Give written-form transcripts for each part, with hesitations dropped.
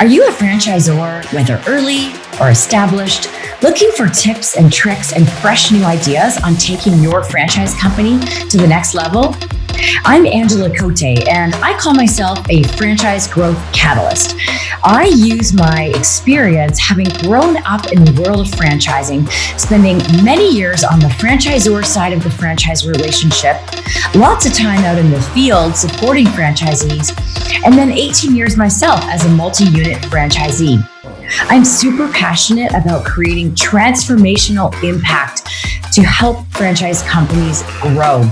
Are you a franchisor, whether early or established, looking for tips and tricks and fresh new ideas on taking your franchise company to the next level? I'm Angela Cote, and I call myself a franchise growth catalyst. I use my experience having grown up in the world of franchising, spending many years on the franchisor side of the franchise relationship, lots of time out in the field supporting franchisees, and then 18 years myself as a multi-unit franchisee. I'm super passionate about creating transformational impact to help franchise companies grow.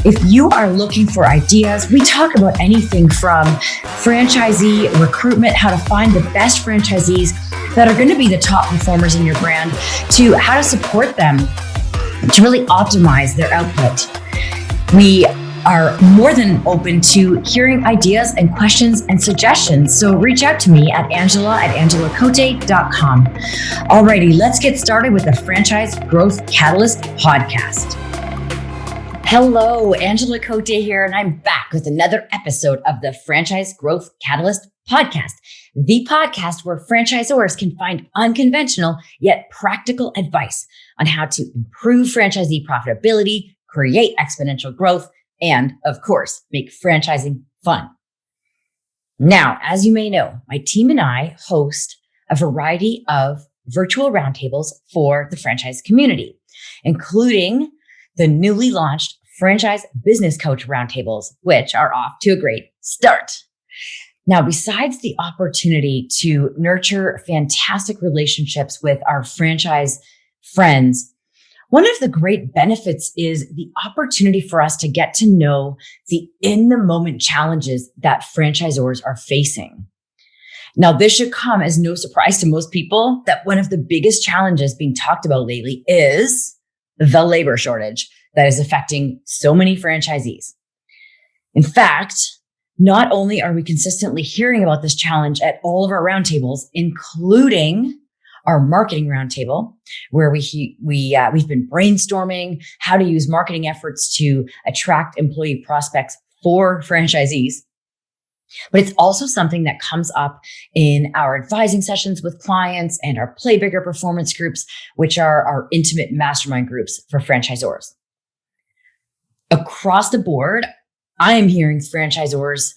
If you are looking for ideas, we talk about anything from franchisee recruitment, how to find the best franchisees that are going to be the top performers in your brand, to how to support them to really optimize their output. We are more than open to hearing ideas and questions and suggestions. So reach out to me at angela@angelacote.com. Alrighty, let's get started with the Franchise Growth Catalyst podcast. Hello, Angela Cote here, and I'm back with another episode of the Franchise Growth Catalyst podcast, the podcast where franchisors can find unconventional yet practical advice on how to improve franchisee profitability, create exponential growth, and of course, make franchising fun. Now, as you may know, my team and I host a variety of virtual roundtables for the franchise community, including the newly launched Franchise Business Coach Roundtables, which are off to a great start. Now, besides the opportunity to nurture fantastic relationships with our franchise friends, one of the great benefits is the opportunity for us to get to know the in-the-moment challenges that franchisors are facing. Now, this should come as no surprise to most people that one of the biggest challenges being talked about lately is the labor shortage that is affecting so many franchisees. In fact, not only are we consistently hearing about this challenge at all of our roundtables, including our marketing roundtable, where we've been brainstorming how to use marketing efforts to attract employee prospects for franchisees. But it's also something that comes up in our advising sessions with clients and our Play Bigger performance groups, which are our intimate mastermind groups for franchisors. Across the board, I am hearing franchisors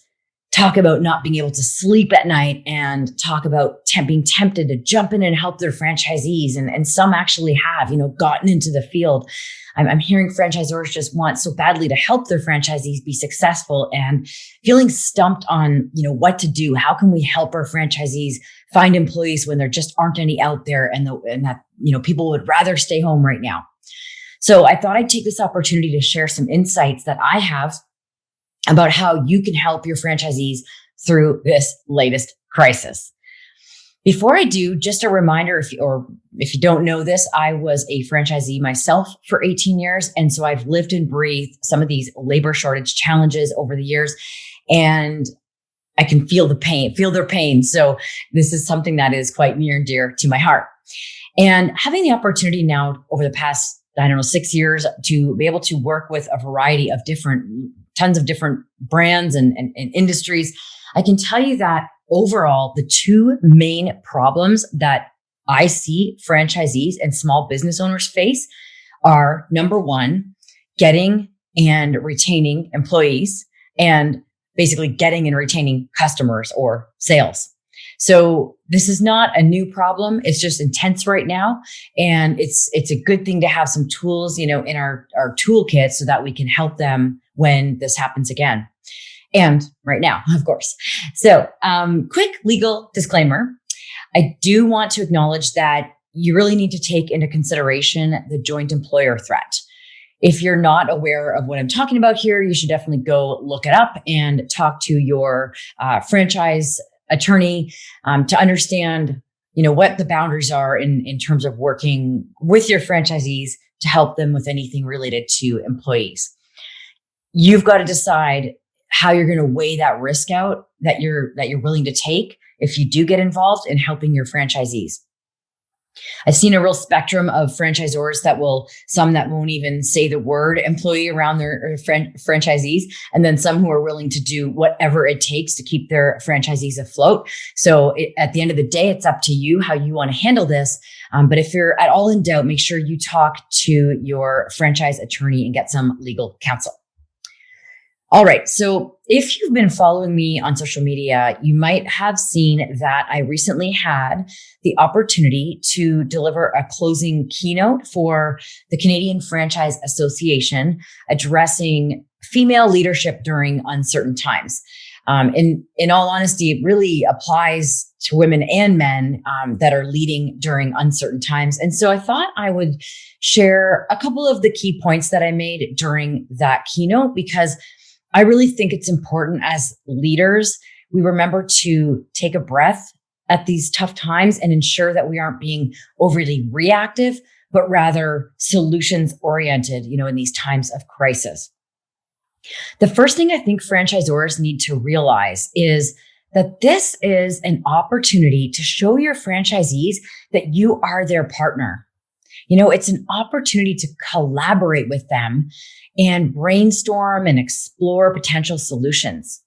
talk about not being able to sleep at night and talk about being tempted to jump in and help their franchisees. And some actually have, gotten into the field. I'm hearing franchisors just want so badly to help their franchisees be successful and feeling stumped on, what to do. How can we help our franchisees find employees when there just aren't any out there and that people would rather stay home right now. So I thought I'd take this opportunity to share some insights that I have about how you can help your franchisees through this latest crisis. Before I do, just a reminder, if you don't know this, I was a franchisee myself for 18 years. And so I've lived and breathed some of these labor shortage challenges over the years, and I can feel their pain. So this is something that is quite near and dear to my heart. And having the opportunity now over the past, 6 years to be able to work with a variety of tons of different brands and industries, I can tell you that overall, the two main problems that I see franchisees and small business owners face are, number one, getting and retaining employees, and basically getting and retaining customers or sales. So this is not a new problem. It's just intense right now. And it's a good thing to have some tools, in our toolkit so that we can help them when this happens again. And right now, of course. So quick legal disclaimer. I do want to acknowledge that you really need to take into consideration the joint employer threat. If you're not aware of what I'm talking about here, you should definitely go look it up and talk to your franchise attorney to understand, what the boundaries are in terms of working with your franchisees to help them with anything related to employees. You've got to decide how you're going to weigh that risk out that you're willing to take if you do get involved in helping your franchisees. I've seen a real spectrum of franchisors some that won't even say the word employee around their franchisees, and then some who are willing to do whatever it takes to keep their franchisees afloat. So at the end of the day, it's up to you how you want to handle this. But if you're at all in doubt, make sure you talk to your franchise attorney and get some legal counsel. All right. So if you've been following me on social media, you might have seen that I recently had the opportunity to deliver a closing keynote for the Canadian Franchise Association addressing female leadership during uncertain times. In all honesty, it really applies to women and men that are leading during uncertain times. And so I thought I would share a couple of the key points that I made during that keynote, because I really think it's important as leaders, we remember to take a breath at these tough times and ensure that we aren't being overly reactive, but rather solutions oriented, in these times of crisis. The first thing I think franchisors need to realize is that this is an opportunity to show your franchisees that you are their partner. It's an opportunity to collaborate with them and brainstorm and explore potential solutions.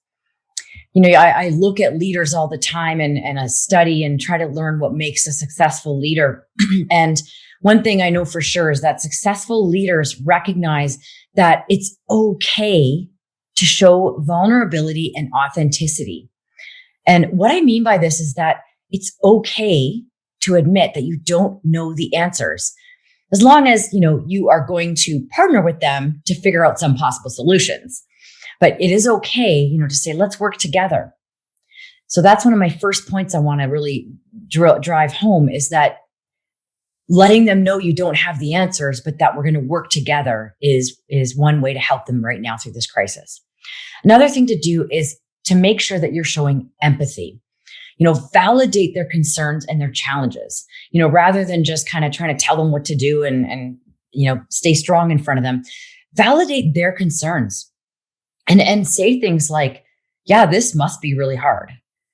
I look at leaders all the time and I study and try to learn what makes a successful leader. And one thing I know for sure is that successful leaders recognize that it's okay to show vulnerability and authenticity. And what I mean by this is that it's okay to admit that you don't know the answers, as long as, you are going to partner with them to figure out some possible solutions. But it is okay, to say, let's work together. So that's one of my first points I want to really drive home, is that letting them know you don't have the answers, but that we're going to work together is one way to help them right now through this crisis. Another thing to do is to make sure that you're showing empathy. Validate their concerns and their challenges, rather than just kind of trying to tell them what to do and stay strong in front of them. Validate their concerns and say things like, yeah, this must be really hard.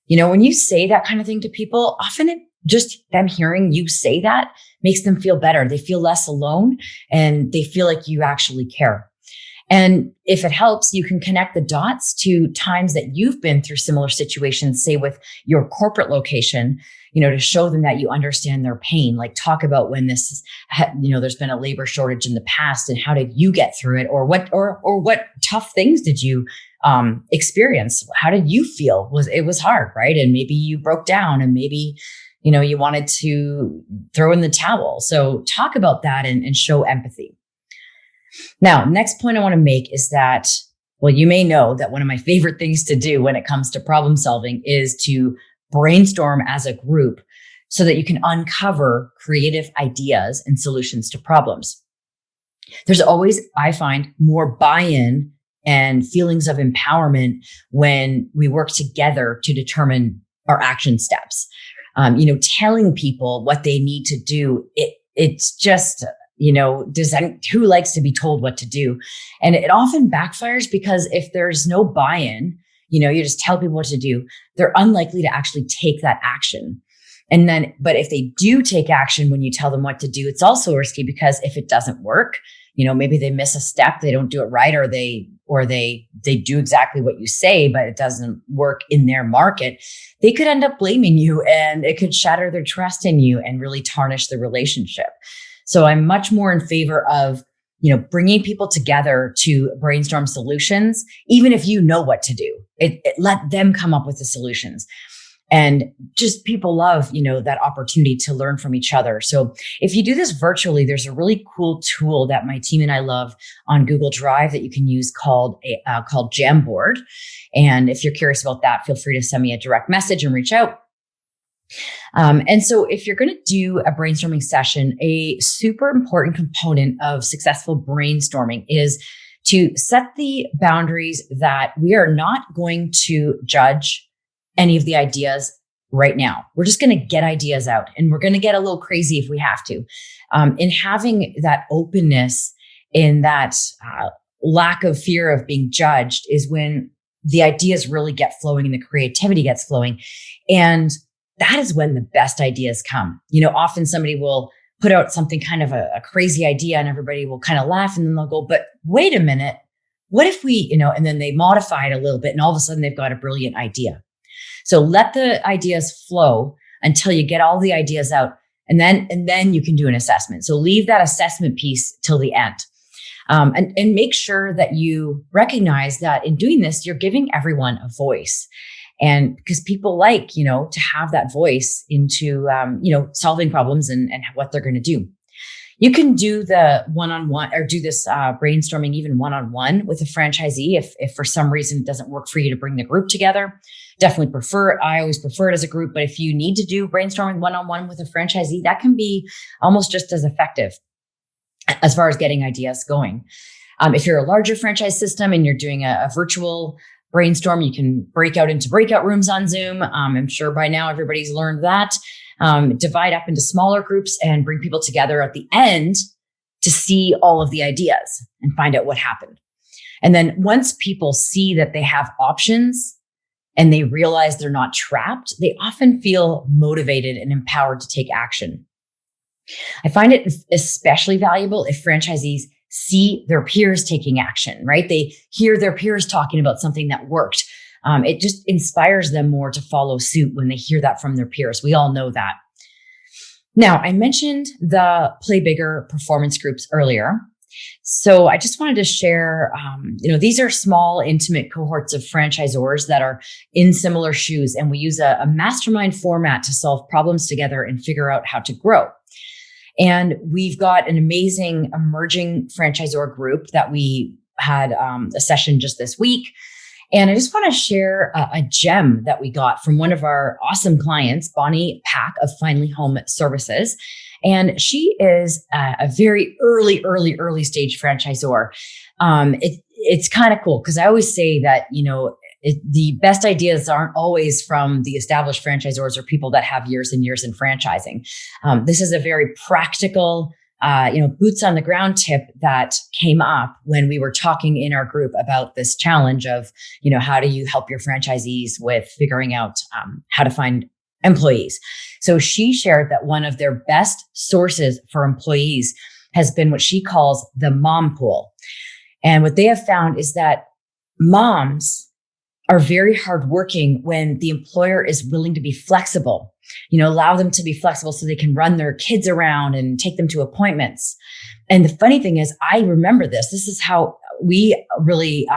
When you say that kind of thing to people, often just them hearing you say that makes them feel better. They feel less alone and they feel like you actually care. And if it helps, you can connect the dots to times that you've been through similar situations, say with your corporate location, to show them that you understand their pain. Like, talk about when there's been a labor shortage in the past and how did you get through it, or what tough things did you experience? How did you feel? It was hard, right? And maybe you broke down and maybe, you wanted to throw in the towel. So talk about that and show empathy. Now, next point I want to make is that, you may know that one of my favorite things to do when it comes to problem solving is to brainstorm as a group so that you can uncover creative ideas and solutions to problems. There's always, I find, more buy-in and feelings of empowerment when we work together to determine our action steps. Telling people what they need to do, it's just, who likes to be told what to do? And it often backfires, because if there's no buy-in, you just tell people what to do, they're unlikely to actually take that action. But if they do take action when you tell them what to do, it's also risky, because if it doesn't work, maybe they miss a step, they don't do it right, or they do exactly what you say, but it doesn't work in their market, they could end up blaming you, and it could shatter their trust in you and really tarnish the relationship. So I'm much more in favor of, bringing people together to brainstorm solutions, even if you know what to do. Let them come up with the solutions. And just people love, that opportunity to learn from each other. So if you do this virtually, there's a really cool tool that my team and I love on Google Drive that you can use called Jamboard. And if you're curious about that, feel free to send me a direct message and reach out. And so if you're going to do a brainstorming session, a super important component of successful brainstorming is to set the boundaries that we are not going to judge any of the ideas right now. We're just going to get ideas out, and we're going to get a little crazy if we have to. In having that openness, in that lack of fear of being judged, is when the ideas really get flowing and the creativity gets flowing. And that is when the best ideas come. Often somebody will put out something kind of a crazy idea and everybody will kind of laugh and then they'll go, but wait a minute, what if we, and then they modify it a little bit and all of a sudden they've got a brilliant idea. So let the ideas flow until you get all the ideas out. And then you can do an assessment. So leave that assessment piece till the end. And make sure that you recognize that in doing this, you're giving everyone a voice. And because people like, to have that voice into, solving problems and what they're going to do. You can do the one-on-one or do this brainstorming even one-on-one with a franchisee if for some reason it doesn't work for you to bring the group together. Definitely I always prefer it as a group, but if you need to do brainstorming one-on-one with a franchisee, that can be almost just as effective as far as getting ideas going. If you're a larger franchise system and you're doing a virtual brainstorm, you can break out into breakout rooms on Zoom. I'm sure by now everybody's learned that. Divide up into smaller groups and bring people together at the end to see all of the ideas and find out what happened. And then once people see that they have options and they realize they're not trapped, they often feel motivated and empowered to take action. I find it especially valuable if franchisees see their peers taking action, right? They hear their peers talking about something that worked. It just inspires them more to follow suit when they hear that from their peers. We all know that. Now, I mentioned the Play Bigger performance groups earlier. So I just wanted to share, these are small, intimate cohorts of franchisors that are in similar shoes. And we use a mastermind format to solve problems together and figure out how to grow. And we've got an amazing emerging franchisor group that we had a session just this week. And I just want to share a gem that we got from one of our awesome clients, Bonnie Pack of Finally Home Services. And she is a very early stage franchisor. It's kind of cool because I always say that, the best ideas aren't always from the established franchisors or people that have years and years in franchising. This is a very practical, boots on the ground tip that came up when we were talking in our group about this challenge of, how do you help your franchisees with figuring out how to find employees. So she shared that one of their best sources for employees has been what she calls the mom pool. And what they have found is that moms are very hardworking when the employer is willing to be flexible, allow them to be flexible so they can run their kids around and take them to appointments. And the funny thing is, I remember this. This is how we really,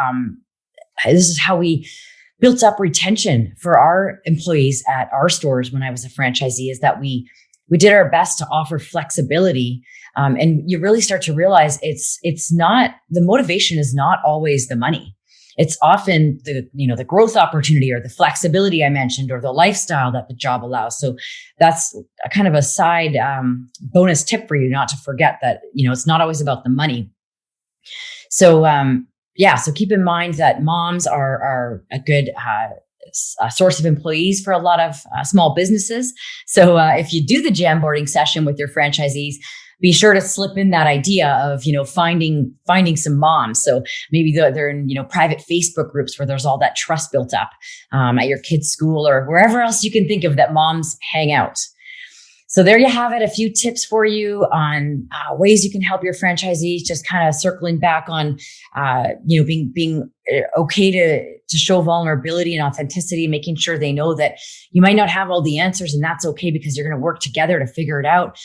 built up retention for our employees at our stores when I was a franchisee, is that we did our best to offer flexibility. And you really start to realize it's not, the motivation is not always the money. It's often the growth opportunity or the flexibility I mentioned or the lifestyle that the job allows. So that's a kind of a side bonus tip for you not to forget that, it's not always about the money. So, so keep in mind that moms are a good source of employees for a lot of small businesses. So if you do the Jamboarding session with your franchisees, be sure to slip in that idea of, finding some moms. So maybe they're in, private Facebook groups where there's all that trust built up at your kid's school or wherever else you can think of that moms hang out. So there you have it. A few tips for you on ways you can help your franchisees, just kind of circling back on, being okay to show vulnerability and authenticity, making sure they know that you might not have all the answers and that's okay because you're going to work together to figure it out.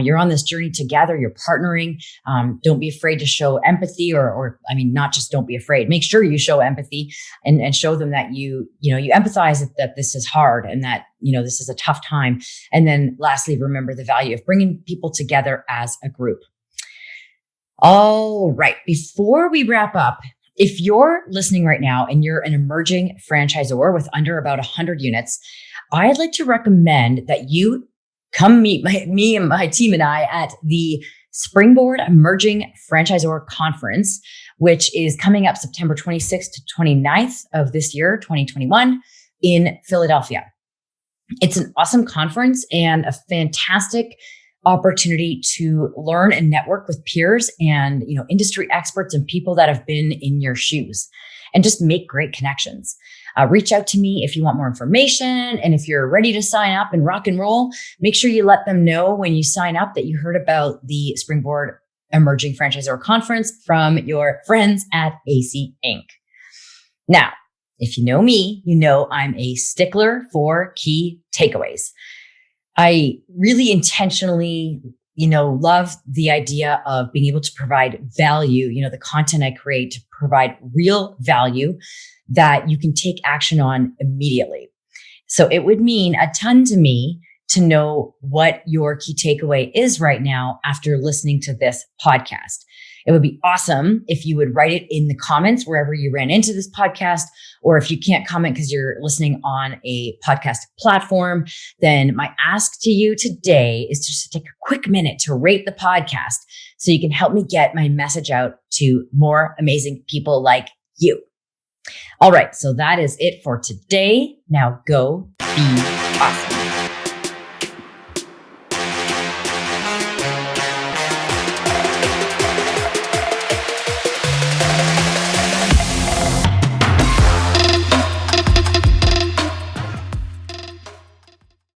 You're on this journey together. You're partnering. Don't be afraid to show empathy or not just don't be afraid. Make sure you show empathy and show them that you empathize that this is hard and that, this is a tough time. And then lastly, remember the value of bringing people together as a group. All right. Before we wrap up, if you're listening right now and you're an emerging franchisor with under about 100 units, I'd like to recommend that you come meet me and my team and I at the Springboard Emerging Franchisor Conference, which is coming up September 26th to 29th of this year, 2021, in Philadelphia. It's an awesome conference and a fantastic opportunity to learn and network with peers and industry experts and people that have been in your shoes. and just make great connections. Reach out to me if you want more information. And if you're ready to sign up and rock and roll, make sure you let them know when you sign up that you heard about the Springboard Emerging Franchisor Conference from your friends at AC Inc. Now, if you know me, you know I'm a stickler for key takeaways. I really intentionally, love the idea of being able to provide value, the content I create to provide real value that you can take action on immediately. So it would mean a ton to me to know what your key takeaway is right now after listening to this podcast. It would be awesome if you would write it in the comments wherever you ran into this podcast, or if you can't comment because you're listening on a podcast platform, then my ask to you today is just to take a quick minute to rate the podcast so you can help me get my message out to more amazing people like you. All right, so that is it for today. Now go be awesome.